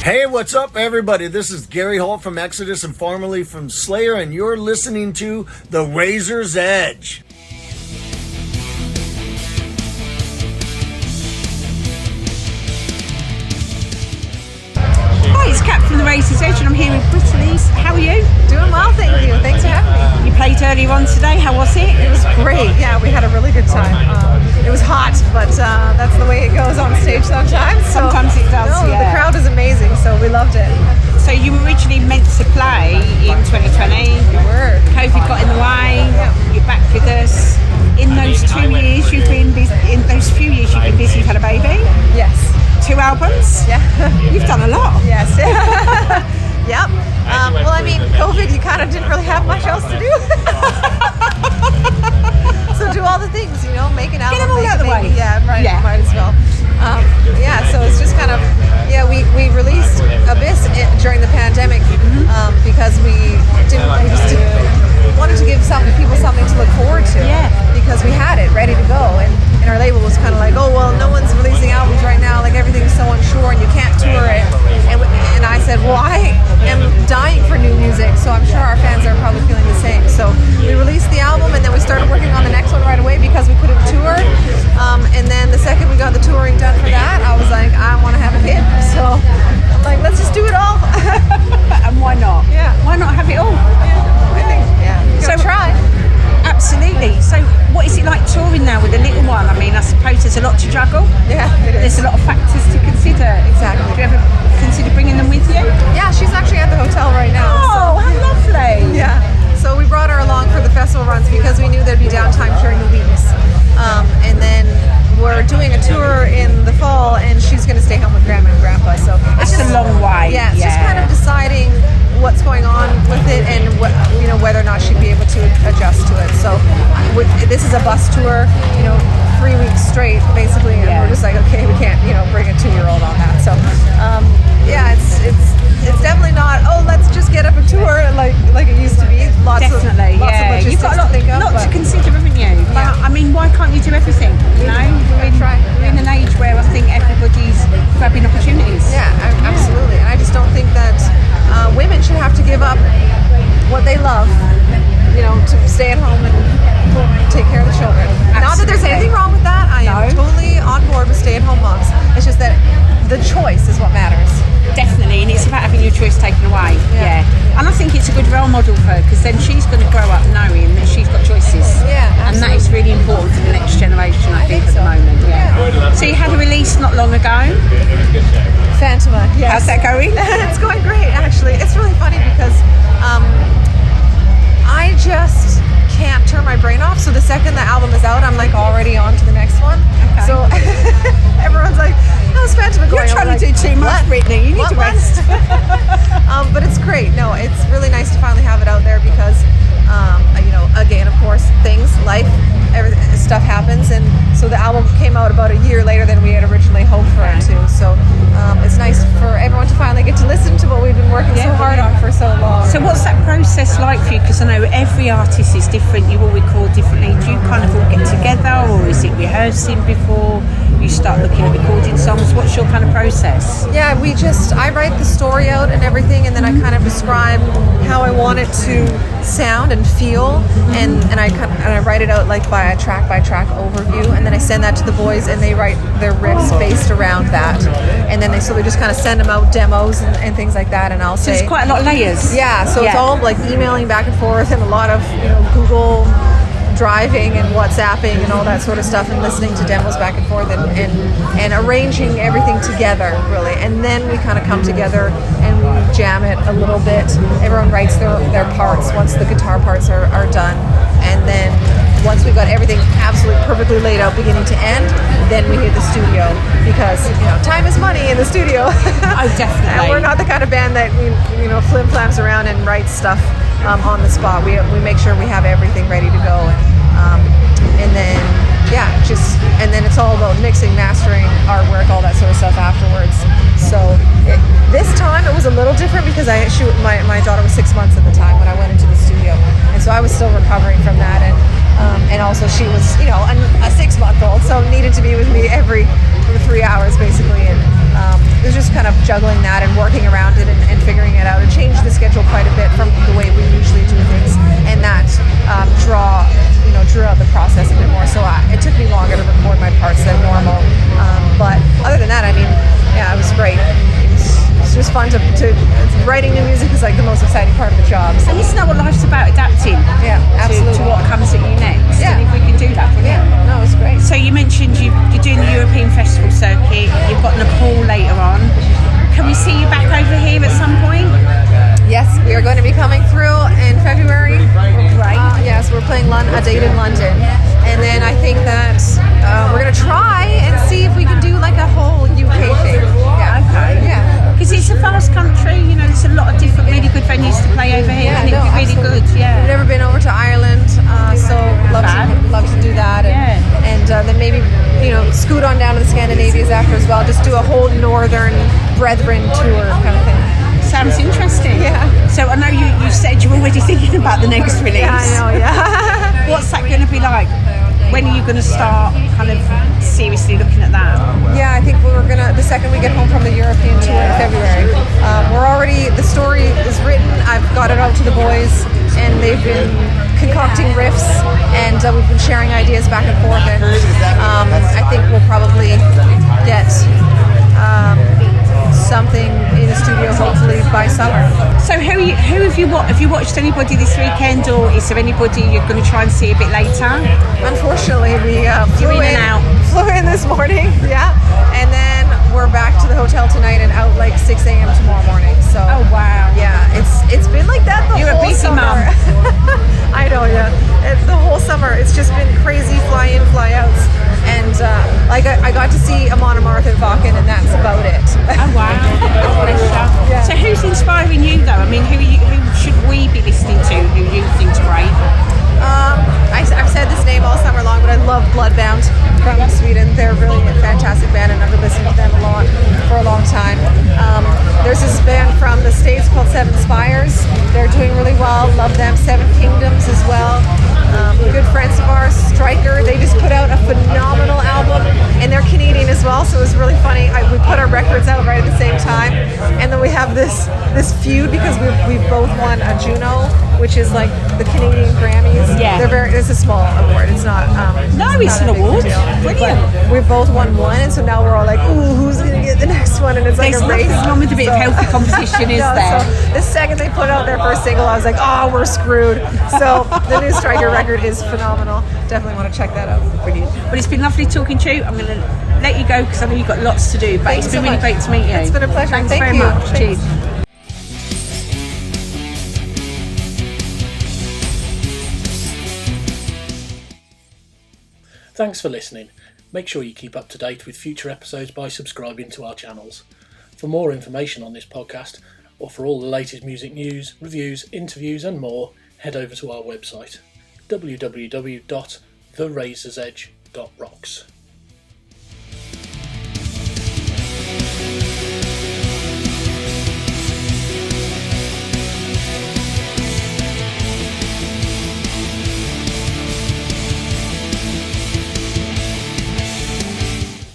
Hey, what's up, everybody? This is Gary Holt from Exodus and formerly from Slayer, and you're listening to The Razor's Edge. Hi, it's Kat from The Razor's Edge, and I'm here with Brittney. How are you? Doing well, thank you. Thanks for having me. You played earlier on today. How was it? It was great. Yeah, we had a really good time. It was hot, but that's the way it goes on stage sometimes. Sometimes it does, yeah. The crowd is amazing, so we loved it. So you were originally meant to play in 2020. We were. COVID got in the way. Yeah. You're back with us. In those 2 years, you've been busy. In those few years, you've been busy. You've had a baby. Yes. 2 albums. Yeah. You've done a lot. Yes. Yep. Well, I mean, COVID, you kind of didn't really have much else to do. So do all the things, make an album. Get them all out of the way. Yeah, right. Yeah. Might as well. So it's just kind of, we released Abyss during the pandemic because we just wanted to give people something to look forward to. Yeah. Because we had it ready to go, and our label was kind of like, oh, well, no one's releasing albums right now, like everything's so unsure and you can't tour it. And I said, well, I am dying for new music, so I'm sure our fans are probably feeling the same. So we released the album, and then we started working on the next one right away because we couldn't tour. And then the second we got the touring done for that, I was like, I want to have a kid. So I'm like, let's just do it all. And why not? Yeah. Why not have it all? I think, So try. Absolutely. So what is it like touring now with a little one? I mean, I suppose there's a lot to juggle. Yeah, it is. There's a lot of factors to consider. Exactly. Do you ever consider bringing them with you? Yeah, she's actually at the hotel right now. Oh, how lovely. Yeah. So we brought her along for the festival runs because we knew there'd be downtime during the weeks. And then we're doing a tour in the fall, and she's going to stay home with Grandma and Grandpa. So That's a long way. Yeah, it's just kind of deciding what's going on with it and whether or not she'd be able to adjust to it. So this is a bus tour, 3 weeks straight, basically, and we're just like, okay, we can't, bring a 2-year-old on that. So it's definitely not, let's just get up and tour like it used to be. Lots of logistics You've got a lot to consider, haven't you? But I mean, why can't you do everything? We're in an age where I think everybody's grabbing opportunities. Yeah, absolutely. And I just don't think that women should have to give up what they love, to stay at home and take care of the children. Absolutely. Not that there's anything wrong with that. I am totally on board with stay-at-home moms. It's just that the choice is what matters. Definitely, and it's about having your choice taken away. Yeah. And I think it's a good role model for her, because then she's going to grow up knowing that she's got choices. Yeah, absolutely. And that is really important for the next generation, I think, at the moment. Yeah. So you had a release not long ago. Phantoma. Yes. How's that going? It's going great, actually. It's really funny because I just can't turn my brain off. So the second the album is out, I'm like already on to the next one. Okay. So everyone's like, how's Phantoma going? You're trying to do too much, Brittney. You need to rest. But it's great. No, it's really nice to finally have it out there because, again, of course, life, stuff happens. And so the album came out about a year later than we had originally hoped for it to. So it's nice for everyone to finally get to listen to what we've been working so hard on for so long. So what's that process like for you? Because I know every artist is different. You all record differently. Do you kind of all get together, or is it rehearsing before you start looking at recording songs? What's your kind of process? Yeah, I write the story out and everything, and then I kind of describe how I want it to sound and feel, and I write it out like by a track overview, and then I send that to the boys, and they write their riffs based around that, and then they just kind of send them out demos and things like that, and I'll say. So there's quite a lot of layers. Yeah, so it's all like emailing back and forth, and a lot of Google driving and WhatsApping and all that sort of stuff, and listening to demos back and forth, and arranging everything together, really. And then we kind of come together and we jam it a little bit. Everyone writes their parts once the guitar parts are done, and then once we've got everything absolutely perfectly laid out beginning to end, then we hit the studio, because time is money in the studio. Oh, definitely. And we're not the kind of band that flim-flams around and writes stuff on the spot. We make sure we have everything ready to go, and then and then it's all about mixing, mastering, artwork, all that sort of stuff afterwards. So this time it was a little different because my daughter was 6 months at the time when I went into the studio, and so I was still recovering from that, and also she was a 6-month-old, so needed to be with me every 3 hours basically, and it was just kind of juggling that and working around it and figuring it out. It changed the schedule quite a bit from the way we usually do things, and that drew out the process a bit more. So it took me longer to record my parts than normal. But other than that, I mean, yeah, it was great. It's just fun to writing new music is like the most exciting part of the job. So. And isn't that what life's about, adapting? Yeah, absolutely. To what comes at you next. Yeah. And if we can do that. Yeah, no, it's great. So you mentioned you're doing the European Festival circuit. You've got Nepal later on. Can we see you back over here at some point? Yes, we are going to be coming through in February. Right. Yes, we're playing a date in London. And then I think that we're going to try and see if we can do like a whole UK thing. Yeah. Okay. Yeah. Because it's a vast country, you know, there's a lot of different really good venues to play over here, and it'd be really absolutely. good, yeah. We've never been over to Ireland, so love to do that. And then maybe, scoot on down to the Scandinavias after as well. Just do a whole Northern Brethren tour kind of thing. Sounds interesting. Yeah. So I know you said you're already thinking about the next release. Yeah, I know, yeah. What's that going to be like? When are you going to start kind of seriously looking at that? Yeah, I think the second we get home from the European tour in February. The story is written, I've got it out to the boys, and they've been concocting riffs, and we've been sharing ideas back and forth, and I think we'll probably get something in the studio hopefully by summer. So who have you watched anybody this weekend, or is there anybody you're going to try and see a bit later? Unfortunately, we flew in this morning, yeah, and then we're back to the hotel tonight and out like 6 a.m. tomorrow morning. So oh wow, yeah, it's been like that the You're whole a busy summer. mum. I know, yeah. The whole summer, it's just been crazy fly in, fly outs, and I got to see Amon Amarth at Vakken, and that's about it. Oh wow. Yeah. So who's inspiring you though? I mean, who should we be listening to who you think's great? I've said this name all summer long, but I love Bloodbound from Sweden. They're really a fantastic band, and I've been listening to them for a long time. There's this band from the States called Seven Spires. They're doing really well. Love them. Seven Kingdoms as well. Good friends of ours, Striker. They just put out a phenomenal album, and they're Canadian as well, so it was really funny. We put our records out right at the same time, and then we have this feud because we've both won a Juno, which is like the Canadian Grammys. Yeah. It's a small award. It's not. It's an award. Brilliant. But we've both won one, and so now we're all like, ooh, who's gonna get the next one? And it's like There's a race. nothing wrong with a bit of healthy competition, is there? So the second they put out their first single, I was like, oh, we're screwed. So the new Striker record is phenomenal. Definitely want to check that out. Brilliant. But it's been lovely talking to you. I'm going to let you go because I know you've got lots to do. But Thanks it's been so really much. great to meet you. It's been a pleasure. Thanks Thank very you. much. Thanks. Cheers. Thanks for listening. Make sure you keep up to date with future episodes by subscribing to our channels. For more information on this podcast, or for all the latest music news, reviews, interviews and more, head over to our website www.therazorsedge.rocks.